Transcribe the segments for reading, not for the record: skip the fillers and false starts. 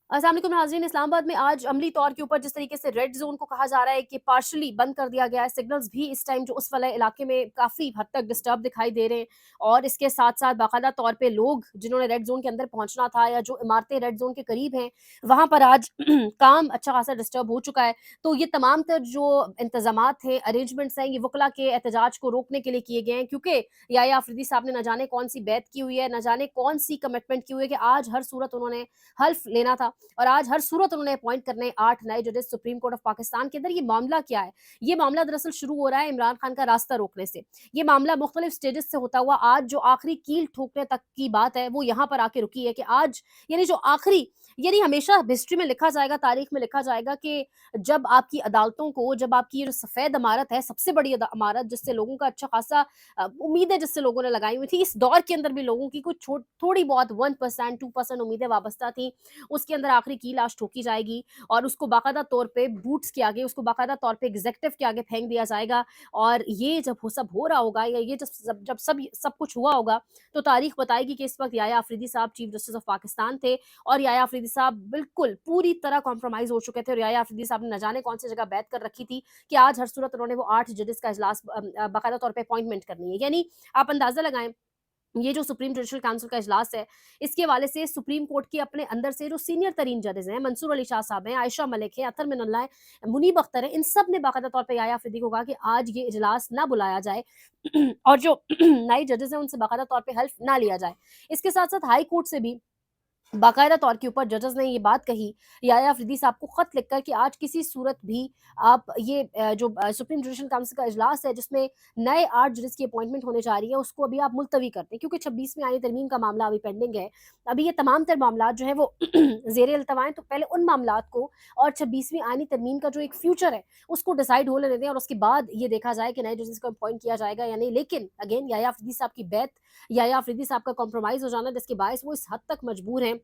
अस्सलाम वालेकुम नाज़रीन। इस्लामाबाद में आज अमली तौर के ऊपर जिस तरीके से रेड ज़ोन को कहा जा रहा है कि पार्शियली बंद कर दिया गया है, सिग्नल्स भी इस टाइम जो उस वाले इलाके में काफ़ी हद तक डिस्टर्ब दिखाई दे रहे हैं। और इसके साथ-साथ बाकायदा तौर पे लोग जिन्होंने रेड ज़ोन के अंदर पहुँचना था या जो इमारतें रेड ज़ोन के करीब हैं, वहाँ पर आज काम अच्छा खासा डिस्टर्ब हो चुका है। तो ये तमाम तर जो इंतज़ामात हैं, अरेंजमेंट्स हैं, ये वकला के एहतजाज को रोकने के लिए किए गए हैं, क्योंकि याह्या अफरीदी साहब ने न जाने कौन-सी बैत की हुई है, न जाने कौन-सी कमिटमेंट की हुई है कि आज हर सूरत उन्होंने हल्फ लेना था। और आज हर सूरत उन्होंने अपॉइंट करने 8 नए जजेस सुप्रीम कोर्ट ऑफ पाकिस्तान के अंदर। ये मामला क्या है? ये मामला दरअसल शुरू हो रहा है इमरान खान का रास्ता रोकने से। ये मामला मुख्तलिफ स्टेजेस से होता हुआ आज जो आखिरी कील ठोकने तक की बात है, वो यहाँ पर आके रुकी है कि आज यानी जो आखिरी यानी हमेशा हिस्ट्री में लिखा जाएगा, तारीख में लिखा जाएगा कि जब आपकी अदालतों को, जब आपकी ये जो सफ़ेद इमारत है, सबसे बड़ी इमारत जिससे लोगों का अच्छा खासा उम्मीदें जिससे लोगों ने लगाई हुई थी, इस दौर के अंदर भी लोगों की कुछ थोड़ी बहुत 1% 2% उम्मीदें वाबस्ता थी, उसके अंदर आखिरी कील आज ठोकी जाएगी और उसको बाकायदा तौर पे बूट्स के आगे, उसको बाकायदा तौर पे एग्जीक्यूटिव के आगे फेंक दिया जाएगा। और ये जब सब हो रहा होगा या ये जब सब कुछ हुआ होगा, तो तारीख बताएगी कि इस वक्त याह्या अफरीदी साहब चीफ जस्टिस ऑफ पाकिस्तान थे और याह्या अफरीदी साहब बिल्कुल पूरी तरह कॉम्प्रोमाइज हो चुके थे और याह्या अफरीदी साहब ने न जाने कौन सी जगह बैत कर रखी थी कि आज हर सूरत उन्होंने वो 8 जजेस का इजलास बाकायदा तौर पे अपॉइंटमेंट करनी है। यानी आप अंदाजा लगाएं, ये जो सुप्रीम जुडिशल काउंसिल का इजलास है, इसके हवाले से सुप्रीम कोर्ट के अपने अंदर से जो सीनियर तरीन जजेस हैं, मंसूर अली शाह साहब हैं, आयशा मलिक हैं, अतर मिनल्ला है, मुनीब अख्तर है, इन सब ने बाकायदा तौर पे याह्या अफरीदी को कहा कि आज ये इजलास ना बुलाया जाए और जो नए जजेस हैं उनसे बाकायदा तौर पे हल्फ ना लिया जाए। इसके साथ साथ हाई कोर्ट से भी बाकायदा तौर के ऊपर जजेस ने ये बात कही याह्या अफरीदी साहब को खत लिखकर कि आज किसी सूरत भी आप ये जो सुप्रीम जुडिशल काउंसिल का इजलास है जिसमें नए 8 जजेस की अपॉइंटमेंट होने जा रही है, उसको अभी आप मुलतवी कर दें, क्योंकि 26वीं आईनी तरमीम का मामला अभी पेंडिंग है। अभी ये तमाम तर मामलात जो है वो ज़ेर इल्तवा हैं, तो पहले उन मामलात को और 26वीं आईनी तरमीम का जो एक फ्यूचर है, उसको डिसाइड हो लेने दें और उसके बाद ये देखा जाए कि नए जजेस को अपॉइंट किया जाएगा या नहीं। लेकिन अगेन याह्या अफरीदी साहब की बैत, याह्या अफरीदी साहब का कॉम्प्रोमाइज़ हो जाना, जिसके बायस वो इस हद तक मजबूर हैं,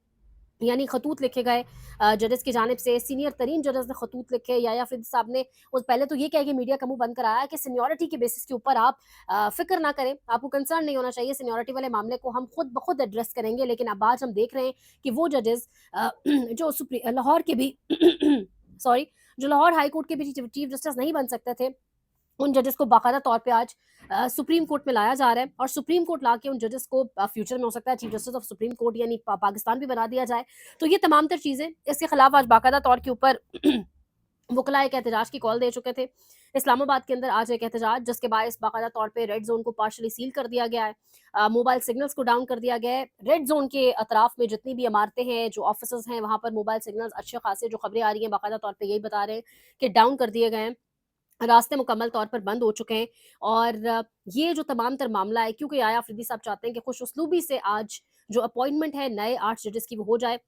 यानी खतूत लिखे गए जजेस की जानिब से, सीनियर तरीन जजेस ने खतूत लिखे। याह्या अफरीदी साहब ने उस पहले तो ये कह के मीडिया का मुंह बंद कराया कि सीनियरिटी के बेसिस के ऊपर आप फिक्र ना करें, आपको कंसर्न नहीं होना चाहिए, सीनियरिटी वाले मामले को हम खुद ब खुद एड्रेस करेंगे। लेकिन अब आज हम देख रहे हैं कि वो जजेस जो लाहौर के भी सॉरी, जो लाहौर हाई कोर्ट के भी चीफ जस्टिस नहीं बन सकते थे, उन जजेस को बाकायदा तौर पे आज सुप्रीम कोर्ट में लाया जा रहा है और सुप्रीम कोर्ट लाके उन जजेस को फ्यूचर में हो सकता है chief justice of supreme court यानी पाकिस्तान भी बना दिया जाए। तो ये तमाम तर चीज़ें, इसके खिलाफ आज बाकायदा तौर के ऊपर वकला एक एहतजाज की कॉल दे चुके थे। इस्लामाबाद के अंदर आज एक एहतजाज जिसके बायस बाकायदा तौर पे रेड जोन को पार्शली सील कर दिया गया है, मोबाइल सिग्नल्स को डाउन कर दिया गया है। रेड जोन के अतराफ में जितनी भी इमारतें हैं, जो ऑफिस हैं, वहाँ पर मोबाइल सिग्नल्स अच्छे खासे, जो खबरें आ रही हैं बाकायदा तौर पे यही बता रहे हैं कि डाउन कर दिए गए हैं, रास्ते मुकम्मल तौर पर बंद हो चुके हैं। और ये जो तमाम तर मामला है, क्योंकि याह्या अफरीदी साहब चाहते हैं कि खुश उसलूबी से आज जो अपॉइंटमेंट है नए 8 जजेस की वो हो जाए,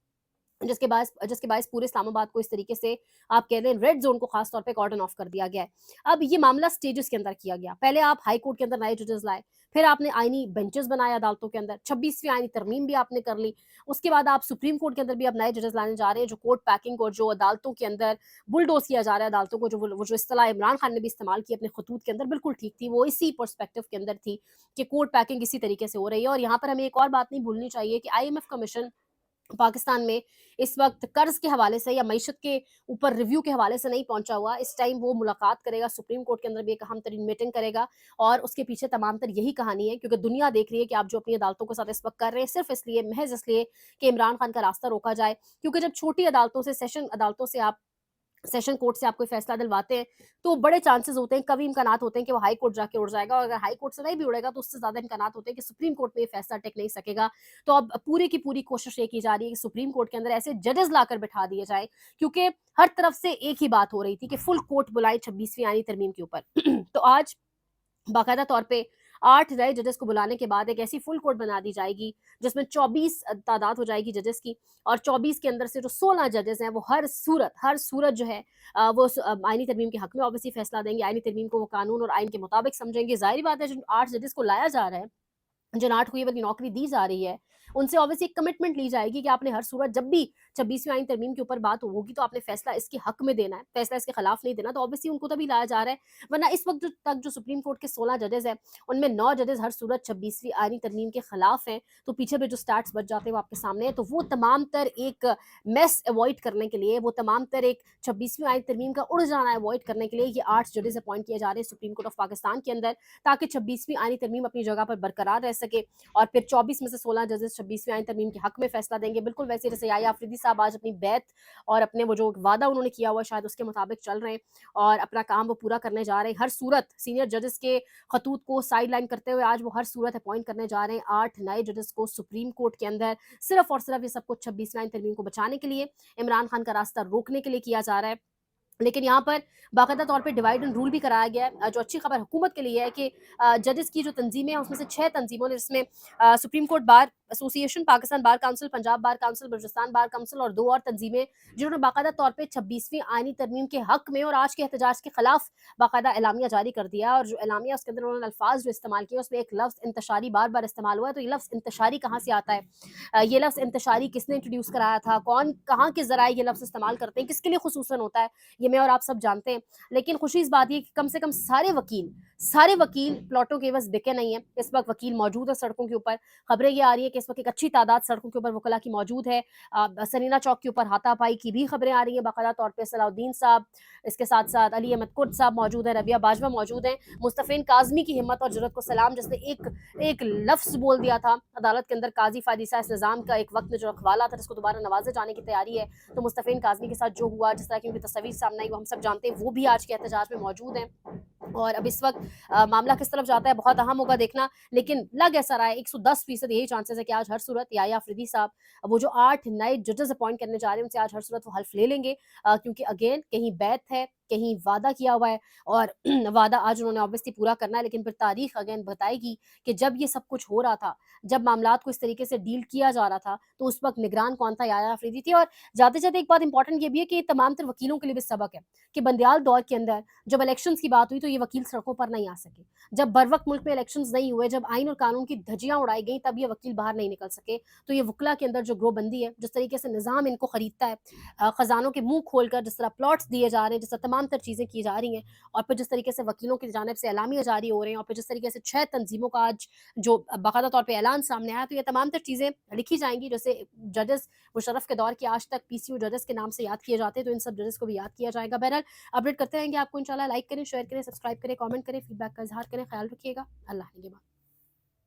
जिसके बायस पूरे इस्लामाबाद को इस तरीके से आप कह दें रेड ज़ोन को ख़ास तौर पे कॉर्डन ऑफ कर दिया गया है। अब ये मामला स्टेजेस के अंदर किया गया। पहले आप हाई कोर्ट के अंदर नए जजेस लाए, फिर आपने आईनी बेंचेस बनाए अदालतों के अंदर, 26वीं आईनी तरमीम भी आपने कर ली। उसके बाद आप सुप्रीम कोर्ट के अंदर भी अब नए जजेस लाने जा रहे हैं, जो कोर्ट पैकिंग और जो अदालतों के अंदर बुलडोज़ किया जा रहा है अदालतों को, वो जो इस्तिलाह इमरान खान ने भी इस्तेमाल की अपने खतूत के अंदर, बिल्कुल ठीक थी। वो इसी पर्सपेक्टिव के अंदर थी कि कोर्ट पैकिंग इसी तरीके से हो रही है। और यहाँ पर हमें एक और बात नहीं भूलनी चाहिए कि आईएमएफ कमीशन पाकिस्तान में इस वक्त कर्ज के हवाले से या मईशत के ऊपर रिव्यू के हवाले से नहीं पहुंचा हुआ। इस टाइम वो मुलाकात करेगा, सुप्रीम कोर्ट के अंदर भी एक अहम तरीन मीटिंग करेगा और उसके पीछे तमाम तर यही कहानी है, क्योंकि दुनिया देख रही है कि आप जो अपनी अदालतों के साथ इस वक्त कर रहे हैं सिर्फ इसलिए, महज इसलिए कि इमरान खान का रास्ता रोका जाए। क्योंकि जब छोटी अदालतों से, सेशन अदालतों से आप, सेशन कोर्ट से आप कोई फैसला दिलवाते हैं, तो बड़े चांसेस होते हैं, कभी इम्कानात होते हैं कि वो हाई कोर्ट जाके उड़ जाएगा और अगर हाई कोर्ट से नहीं भी उड़ेगा तो उससे ज़्यादा इम्कानात होते हैं कि सुप्रीम कोर्ट में ये फैसला टिक नहीं सकेगा। तो अब पूरी की पूरी कोशिश ये की जा रही है कि सुप्रीम कोर्ट के अंदर ऐसे जजेस लाकर बिठा दिए जाएँ, क्योंकि हर तरफ से एक ही बात हो रही थी कि फुल कोर्ट बुलाएँ 26वीं आईनी तरमीम के ऊपर। तो आज बाकायदा तौर पे 8 नए जजेस को बुलाने के बाद एक ऐसी फुल कोर्ट बना दी जाएगी जिसमें 24 तादाद हो जाएगी जजेस की और 24 के अंदर से जो 16 जजेस हैं वो हर सूरत जो है वो आईनी तरमीम के हक में ऑब्वियसली फैसला देंगे। आईनी तरमीम को वो कानून और आइन के मुताबिक समझेंगे। ज़ाहिर बात है, जिन 8 जजेस को लाया जा रहा है, जिन 8 को ये वाली नौकरी दी जा रही है, उनसे ऑब्वियसली एक कमिटमेंट ली जाएगी कि आपने हर सूरत जब भी 26वीं आईन तरमीम के ऊपर बात होगी तो आपने फैसला इसके हक में देना है, फैसला इसके खिलाफ नहीं देना, तो ऑब्वियसली उनको तभी लाया जा रहा है। वरना इस वक्त तक जो सुप्रीम कोर्ट के 16 जजेस हैं, उनमें 9 जजेस हर सूरत 26वीं आईनी तरमीम के खिलाफ हैं। तो पीछे पे जो स्टैट्स बच जाते हैं वो आपके सामने है। तो वो तमाम तर एक मेस अवॉइड करने के लिए, वो तमाम तर एक 26वीं आईन तरमीम का उड़ जाना अवॉइड करने के लिए ये 8 जजेस अपॉइंट किए जा रहे हैं सुप्रीम कोर्ट ऑफ पाकिस्तान के अंदर, ताकि 26वीं आईनी तरमीम अपनी जगह पर बरकरार रह सके और फिर 24 में से 16 जजेस 26वीं आईन तरमीम के हक में फैसला देंगे। बिल्कुल वैसे जैसे याया अफरीदी साहब आज अपनी बैत और अपने वो जो वादा उन्होंने किया हुआ शायद उसके मुताबिक चल रहे हैं और अपना काम वो पूरा करने जा रहे हैं। हर सूरत सीनियर जजेस के खतूत को साइड लाइन करते हुए आज वो हर सूरत अपॉइंट करने जा रहे हैं 8 नए जजेस को सुप्रीम कोर्ट के अंदर, सिर्फ और सिर्फ ये सब कुछ 26वीं आईन तरमीम को बचाने के लिए, इमरान खान का रास्ता रोकने के लिए किया जा रहा है। लेकिन यहाँ पर बाकायदा तौर पे डिवाइड एंड रूल भी कराया गया है। जो अच्छी खबर हुकूमत के लिए है कि जजेस की जो तंजीमें हैं उसमें से 6 तंजीमों ने, जिसमें supreme court bar association, Pakistan bar council, Punjab bar council, Balochistan bar council और 2 और तंजीमें, जिन्होंने बाकायदा तौर पे 26वीं आईनी तरमीम के हक में और आज के एहतजाज के खिलाफ बाकायदा एलामिया जारी कर दिया। और जो एलामिया उसके अंदर उन्होंने अल्फाज जो इस्तेमाल किए उसमें एक लफ्ज़ इंतशारी बार बार इस्तेमाल हुआ है। तो ये लफ्ज़ इंतशारी कहाँ से आता है, ये लफ्ज़ इंतशारी किसने इंट्रोड्यूस कराया था, कौन कहाँ के ज़राए ये लफ्ज़ इस्तेमाल करते हैं, किसके लिए खुसूसन होता है, ये मैं और आप सब जानते हैं। लेकिन खुशी इस बात की कि कम से कम सारे वकील प्लॉटों के एवज़ बिके नहीं हैं। इस वक्त वकील मौजूद है सड़कों के ऊपर। खबरें ये आ रही है कि इस वक्त एक अच्छी तादाद सड़कों के ऊपर वकला की मौजूद है। सरीना चौक के ऊपर हाथापाई की भी खबरें आ रही हैं बाकायदा तौर पे। सलाउद्दीन साहब, इसके साथ साथ अली अहमद कुर्द साहब मौजूद है, रबिया बाजवा मौजूद हैं। मुस्तफ़ीन काज़मी की हिम्मत और जुर्रत को सलाम, जिसने एक लफ्ज़ बोल दिया था अदालत के अंदर, काजी फादिसा इस निज़ाम का एक वक्त में जो रखवाला था जिसको दोबारा नवाजे जाने की तैयारी है। तो मुस्तफ़ीन काज़मी के साथ जो हुआ, जिस तरह की उनकी तस्वीर सामने आई वो हम सब जानते हैं, वो भी आज के एहतजाज में मौजूद हैं। और अब इस वक्त मामला किस तरफ जाता है बहुत अहम होगा देखना। लेकिन लग ऐसा रहा है 110% यही चांसेस है कि आज हर सूरत याया अफरीदी साहब वो जो 8 नए जजेस अपॉइंट करने जा रहे हैं उनसे आज हर सूरत वो हल्फ ले लेंगे। क्योंकि अगेन कहीं बैत है, कहीं वादा किया हुआ है और वादा आज उन्होंने ऑब्वियसली पूरा करना है। लेकिन फिर तारीख अगेन बताएगी कि जब ये सब कुछ हो रहा था, जब मामलात को इस तरीके से डील किया जा रहा था, तो उस वक्त निगरान कौन था, याया अफरीदी थी। और जाते जाते एक बात इंपॉर्टेंट ये भी है कि तमाम तर वकीलों के लिए भी सबक है कि बंदियाल दौर के अंदर जब इलेक्शंस की बात हुई तो ये वकील सड़कों पर नहीं आ सके। जब बर वक्त मुल्क में इलेक्शंस नहीं हुए, जब आइन और कानून की धज्जियां उड़ाई गई, तब ये वकील बाहर नहीं निकल सके। तो ये वकला के अंदर जो ग्रोबंदी है, जिस तरीके से निज़ाम इनको खरीदता है, खजानों के मुंह खोलकर जिस तरह प्लॉट्स दिए जा रहे हैं, जिस तरह तमाम तर चीज़ें की जा रही हैं, और फिर जिस तरीके से वकीलों की जानिब से एलामिया जारी हो रहे हैं, और फिर जिस तरीके से 6 तंजीमों का आज जो बाकायदा तौर पर ऐलान सामने आया, तो ये तमाम तर चीज़ें लिखी जाएंगी। जैसे जजेस मुशर्रफ के दौर के आज तक PCO जजेस के नाम से याद किए जाते हैं, तो इन सब जजेस को भी याद किया जाएगा। बहरहाल अपडेट करते रहेंगे आपको इंशाल्लाह। लाइक करें, शेयर करें, सब्सक्राइब करें, कमेंट करें, फीडबैक का इजहार करें। ख्याल रखिएगा। अल्लाह निगहबान।